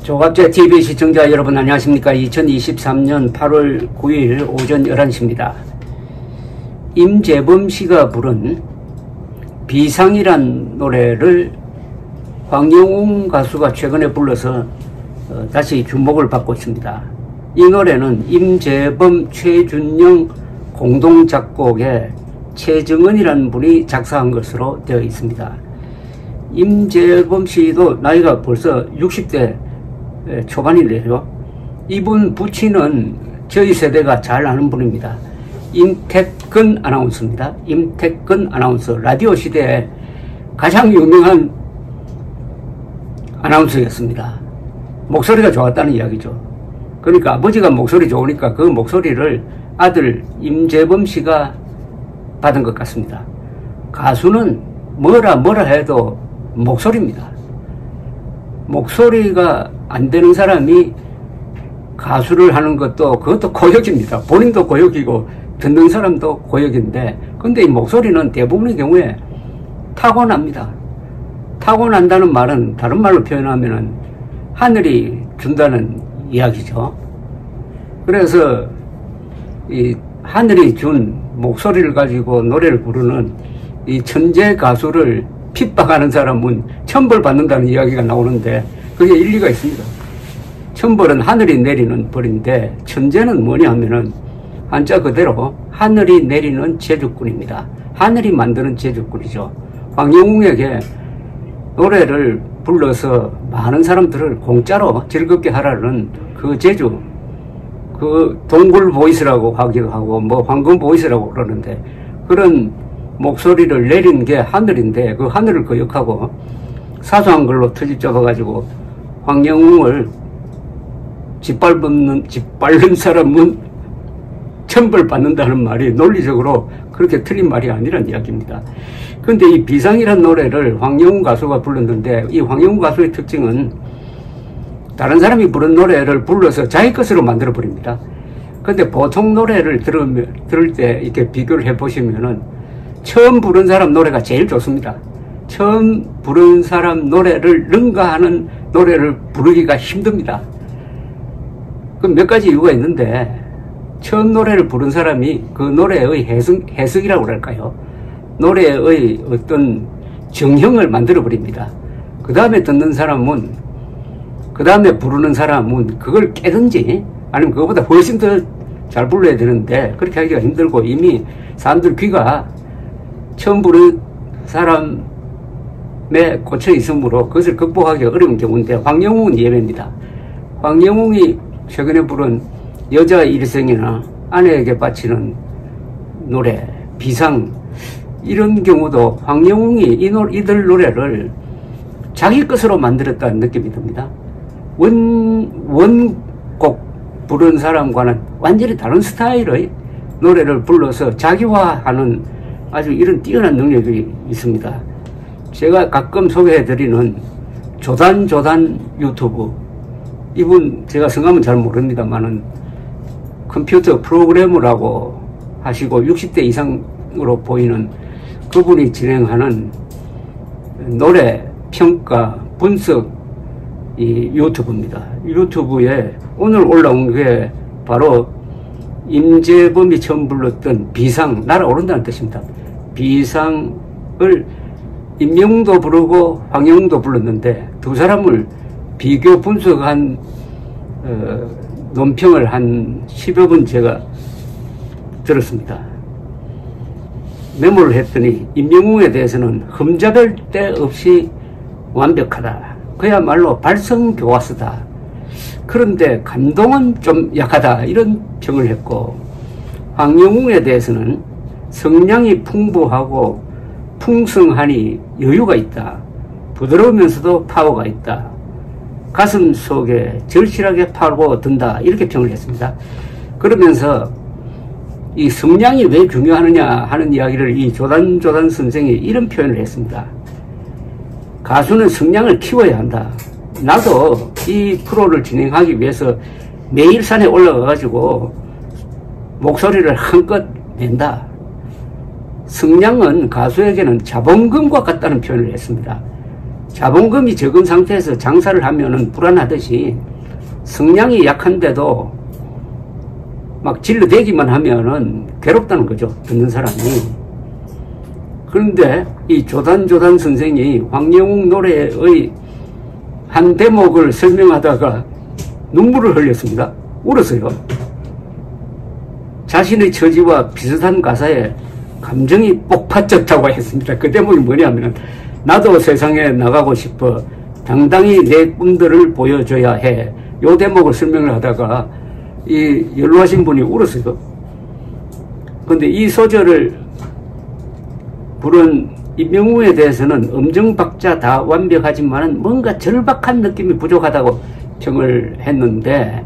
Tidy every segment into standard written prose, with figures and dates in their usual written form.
조갑제 TV 시청자 여러분 안녕하십니까. 2023년 8월 9일 오전 11시입니다. 임재범 씨가 부른 비상이란 노래를 황영웅 가수가 최근에 불러서 다시 주목을 받고 있습니다. 이 노래는 임재범, 최준영 공동 작곡에 최정은이라는 분이 작사한 것으로 되어 있습니다. 임재범 씨도 나이가 벌써 60대 초반이래요. 이분 부친은 저희 세대가 잘 아는 분입니다. 임택근 아나운서입니다. 임택근 아나운서, 라디오 시대에 가장 유명한 아나운서였습니다. 목소리가 좋았다는 이야기죠. 그러니까 아버지가 목소리 좋으니까 그 목소리를 아들 임재범 씨가 받은 것 같습니다. 가수는 뭐라 해도 목소리입니다. 목소리가 안 되는 사람이 가수를 하는 그것도 고역입니다. 본인도 고역이고 듣는 사람도 고역인데, 근데 이 목소리는 대부분의 경우에 타고납니다. 타고난다는 말은 다른 말로 표현하면은 하늘이 준다는 이야기죠. 그래서 이 하늘이 준 목소리를 가지고 노래를 부르는 이 천재 가수를 핍박하는 사람은 천벌 받는다는 이야기가 나오는데 그게 일리가 있습니다. 천벌은 하늘이 내리는 벌인데 천재는 뭐냐 하면은 한자 그대로 하늘이 내리는 제주꾼입니다. 하늘이 만드는 제주꾼이죠. 황영웅에게 노래를 불러서 많은 사람들을 공짜로 즐겁게 하라는 그 제주, 그 동굴 보이스라고 하기도 하고 뭐 황금 보이스라고 그러는데, 그런 목소리를 내린 게 하늘인데 그 하늘을 거역하고 사소한 걸로 트집 잡아가지고 황영웅을 짓밟는 사람은 천벌 받는다는 말이 논리적으로 그렇게 틀린 말이 아니란 이야기입니다. 근데 이 비상이란 노래를 황영웅 가수가 불렀는데, 이 황영웅 가수의 특징은 다른 사람이 부른 노래를 불러서 자기 것으로 만들어 버립니다. 근데 보통 노래를 들을 때 이렇게 비교를 해 보시면은 처음 부른 사람 노래가 제일 좋습니다. 처음 부른 사람 노래를 능가하는 노래를 부르기가 힘듭니다. 그 몇 가지 이유가 있는데, 처음 노래를 부른 사람이 그 노래의 해석이라고 할까요? 노래의 어떤 정형을 만들어 버립니다. 그 다음에 듣는 사람은, 그 다음에 부르는 사람은 그걸 깨든지 아니면 그거보다 훨씬 더 잘 불러야 되는데 그렇게 하기가 힘들고, 이미 사람들 귀가 처음 부른 사람에 꽂혀 있으므로 그것을 극복하기가 어려운 경우인데, 황영웅은 예외입니다. 황영웅이 최근에 부른 여자 일생이나 아내에게 바치는 노래, 비상, 이런 경우도 황영웅이 이들 노래를 자기 것으로 만들었다는 느낌이 듭니다. 원곡 부른 사람과는 완전히 다른 스타일의 노래를 불러서 자기화하는 아주 이런 뛰어난 능력이 있습니다. 제가 가끔 소개해드리는 조단 유튜브, 이분 제가 성함은 잘 모릅니다만은 컴퓨터 프로그래머라고 하시고 60대 이상으로 보이는 그분이 진행하는 노래 평가 분석 이 유튜브입니다. 유튜브에 오늘 올라온 게 바로 임재범이 처음 불렀던 비상, 날아오른다는 뜻입니다. 비상을 임영웅도 부르고 황영웅도 불렀는데 두 사람을 비교 분석한 논평을 한 10여 분 제가 들었습니다. 메모를 했더니 임영웅에 대해서는 흠잡을 데 없이 완벽하다. 그야말로 발성교과서다. 그런데 감동은 좀 약하다. 이런 평을 했고, 황영웅에 대해서는 성량이 풍부하고 풍성하니 여유가 있다. 부드러우면서도 파워가 있다. 가슴 속에 절실하게 파고든다. 이렇게 평을 했습니다. 그러면서 이 성량이 왜 중요하느냐 하는 이야기를 이 조단 선생이 이런 표현을 했습니다. 가수는 성량을 키워야 한다. 나도 이 프로를 진행하기 위해서 매일 산에 올라가 가지고 목소리를 한껏 낸다. 성량은 가수에게는 자본금과 같다는 표현을 했습니다. 자본금이 적은 상태에서 장사를 하면은 불안하듯이 성량이 약한데도 막 질러대기만 하면은 괴롭다는 거죠. 듣는 사람이. 그런데 이 조단조단 선생이 황영웅 노래의 한 대목을 설명하다가 눈물을 흘렸습니다. 울었어요. 자신의 처지와 비슷한 가사에 감정이 폭발적다고 했습니다. 그 대목이 뭐냐면 나도 세상에 나가고 싶어 당당히 내 꿈들을 보여줘야 해. 요 대목을 설명을 하다가 이 연로하신 분이 울었어요. 근데 이 소절을 부른 임영웅에 대해서는 음정박자 다 완벽하지만 뭔가 절박한 느낌이 부족하다고 평을 했는데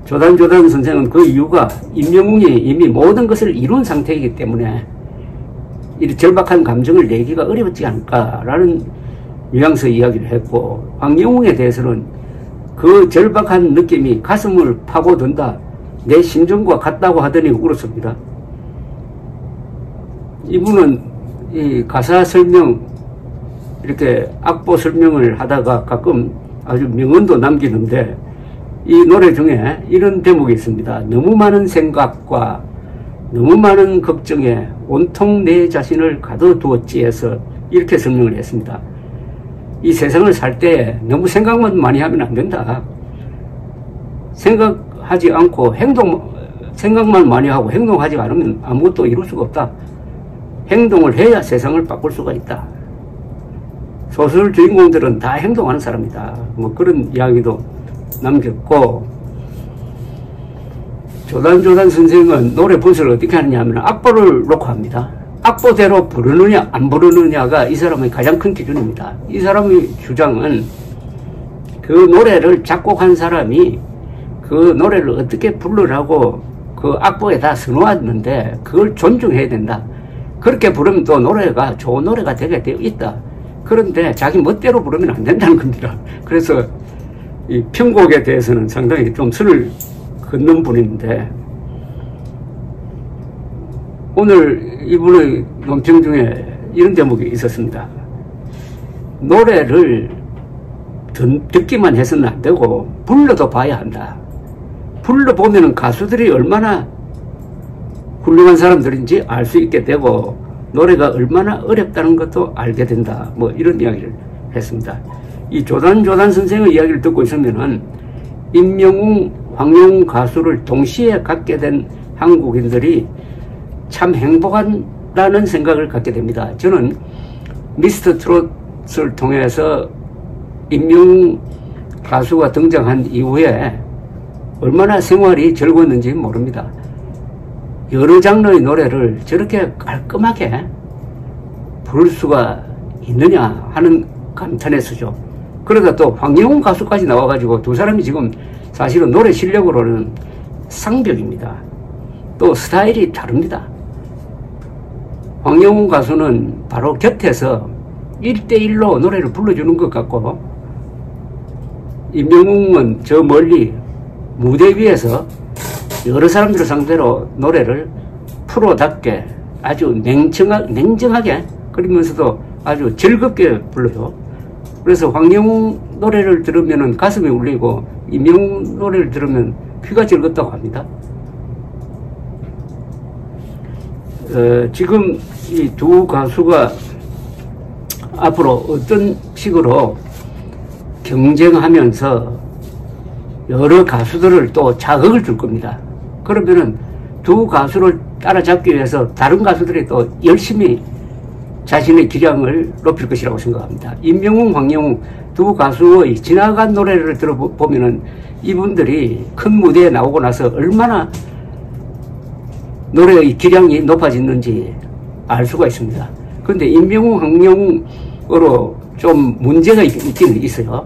조단조단 선생은 그 이유가 임영웅이 이미 모든 것을 이룬 상태이기 때문에 이 절박한 감정을 내기가 어렵지 않을까라는 뉘앙스 이야기를 했고, 황영웅에 대해서는 그 절박한 느낌이 가슴을 파고든다, 내 심정과 같다고 하더니 울었습니다. 이분은 이 가사 설명, 이렇게 악보 설명을 하다가 가끔 아주 명언도 남기는데, 이 노래 중에 이런 대목이 있습니다. 너무 많은 생각과 너무 많은 걱정에 온통 내 자신을 가둬두었지 해서 이렇게 설명을 했습니다. 이 세상을 살 때 너무 생각만 많이 하면 안 된다. 생각하지 않고 생각만 많이 하고 행동하지 않으면 아무것도 이룰 수가 없다. 행동을 해야 세상을 바꿀 수가 있다. 소설 주인공들은 다 행동하는 사람이다. 뭐 그런 이야기도 남겼고, 조단조단 선생은 노래 분석을 어떻게 하느냐 하면 악보를 놓고 합니다. 악보대로 부르느냐 안 부르느냐가 이 사람의 가장 큰 기준입니다. 이 사람의 주장은 그 노래를 작곡한 사람이 그 노래를 어떻게 부르라고 그 악보에 다 써놓았는데 그걸 존중해야 된다. 그렇게 부르면 또 노래가 좋은 노래가 되게 되어 있다. 그런데 자기 멋대로 부르면 안 된다는 겁니다. 그래서 이 편곡에 대해서는 상당히 좀 선을 긋는 분인데, 오늘 이분의 논평 중에 이런 제목이 있었습니다. 노래를 듣기만 해서는 안 되고 불러도 봐야 한다. 불러보면 가수들이 얼마나 훌륭한 사람들인지 알 수 있게 되고 노래가 얼마나 어렵다는 것도 알게 된다. 뭐 이런 이야기를 했습니다. 이 조단조단 선생의 이야기를 듣고 있으면은 임영웅, 황영웅 가수를 동시에 갖게 된 한국인들이 참 행복하다는 생각을 갖게 됩니다. 저는 미스터 트롯을 통해서 임영웅 가수가 등장한 이후에 얼마나 생활이 즐거웠는지 모릅니다. 여러 장르의 노래를 저렇게 깔끔하게 부를 수가 있느냐 하는 감탄했었죠. 그러다 또 황영웅 가수까지 나와가지고 두 사람이 지금 사실은 노래 실력으로는 상벽입니다. 또 스타일이 다릅니다. 황영웅 가수는 바로 곁에서 1대1로 노래를 불러주는 것 같고, 임영웅은 저 멀리 무대 위에서 여러 사람들을 상대로 노래를 프로답게 아주 냉정하게 그러면서도 아주 즐겁게 불러요. 그래서 황영웅 노래를 들으면 가슴이 울리고 임영웅 노래를 들으면 귀가 즐겁다고 합니다. 지금 이 두 가수가 앞으로 어떤 식으로 경쟁하면서 여러 가수들을 또 자극을 줄 겁니다. 그러면은 두 가수를 따라잡기 위해서 다른 가수들이 또 열심히 자신의 기량을 높일 것이라고 생각합니다. 임영웅, 황영웅 두 가수의 지나간 노래를 들어보면은 이분들이 큰 무대에 나오고 나서 얼마나 노래의 기량이 높아졌는지 알 수가 있습니다. 그런데 임영웅, 황영웅으로 좀 문제가 있기는 있어요.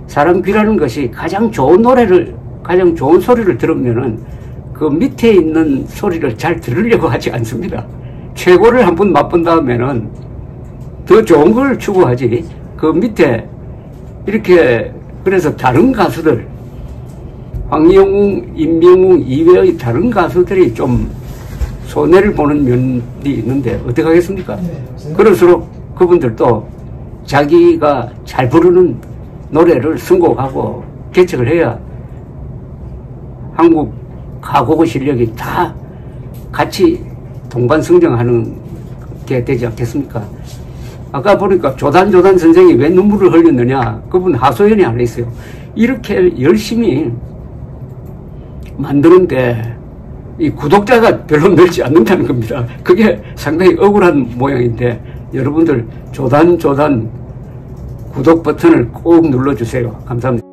사람 귀라는 것이 가장 좋은 노래를, 가장 좋은 소리를 들으면은 그 밑에 있는 소리를 잘 들으려고 하지 않습니다. 최고를 한번 맛본 다음에는 더 좋은 걸 추구하지, 그 밑에 이렇게, 그래서 다른 가수들, 황영웅, 임영웅 이외의 다른 가수들이 좀 손해를 보는 면이 있는데 어떻게 하겠습니까? 그럴수록 그분들도 자기가 잘 부르는 노래를 선곡하고 개척을 해야 한국 가곡의 실력이 다 같이 동반성장하는 게 되지 않겠습니까? 아까 보니까 조단 선생이 왜 눈물을 흘렸느냐? 그분 하소연이 안에 있어요. 이렇게 열심히 만드는데 이 구독자가 별로 늘지 않는다는 겁니다. 그게 상당히 억울한 모양인데 여러분들 조단 구독 버튼을 꼭 눌러주세요. 감사합니다.